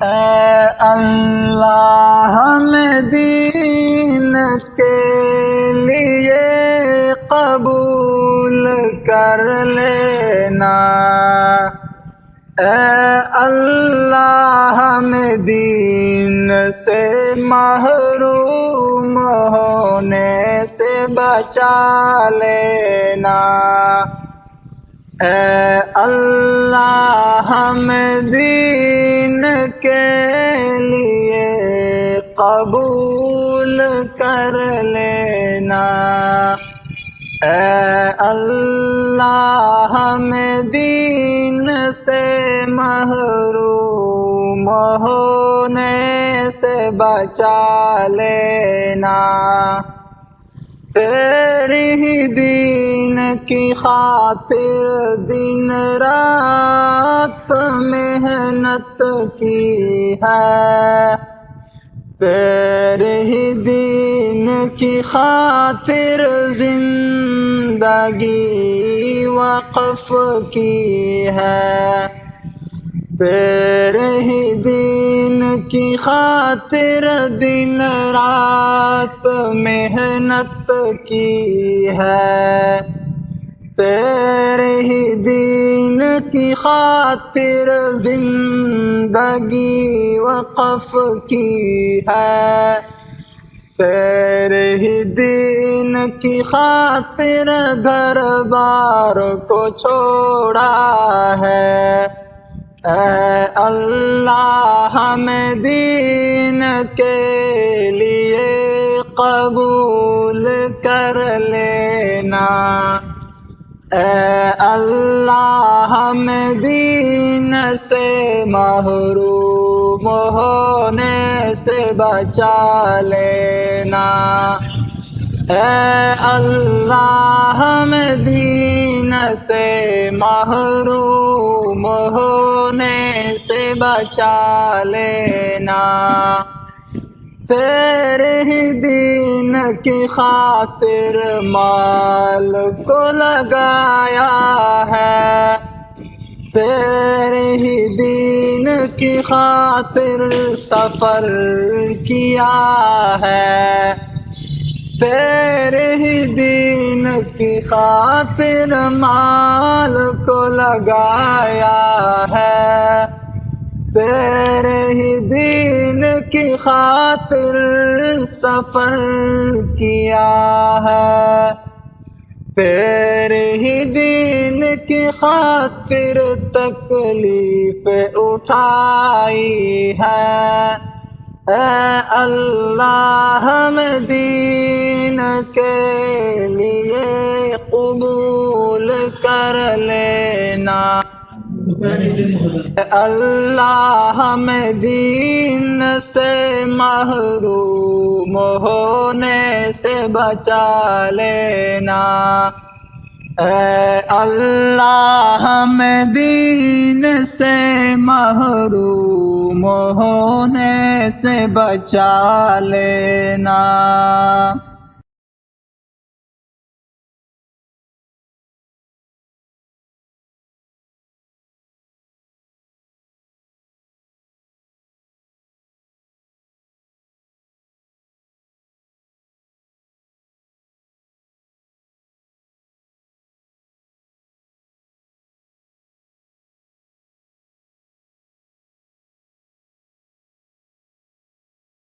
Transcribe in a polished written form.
اے اللہ ہمیں دین کے لیے قبول کر لینا، اے اللہ ہمیں دین سے محروم ہونے سے بچا لینا، اے اللہ ہمیں دین کے لیے قبول کر لینا، اے اللہ ہمیں دین سے محروم ہونے سے بچا لینا، تیری ہی دین کی خاطر دن رات محنت کی ہے، تیرے ہی دین کی خاطر زندگی وقف کی ہے، تیرے ہی دین کی خاطر دن رات محنت کی ہے، تیرے ہی دین کی خاطر زندگی وقف کی ہے، تیرے ہی دین کی خاطر گھر بار کو چھوڑا ہے، اے اللہ ہمیں دین کے لیے قبول کر لینا، اے اللہ ہمیں دین سے محروم ہونے سے بچا لینا، اے اللہ ہمیں دین سے محروم ہونے سے بچا لینا، تیرے ہی دین کی خاطر مال کو لگایا ہے، تیرے ہی دین کی خاطر سفر کیا ہے، تیرے ہی دین کی خاطر مال کو لگایا ہے، تیرے ہی دین کی خاطر سفر کیا ہے، تیرے ہی دین کی خاطر تکلیف اٹھائی ہے، اے اللہ ہمیں دین کے لیے قبول کر لینا، اے اللہ ہمیں دین سے محروم ہونے سے بچا لینا، اے اللہ ہمیں دین سے محروم ہونے سے بچا لینا۔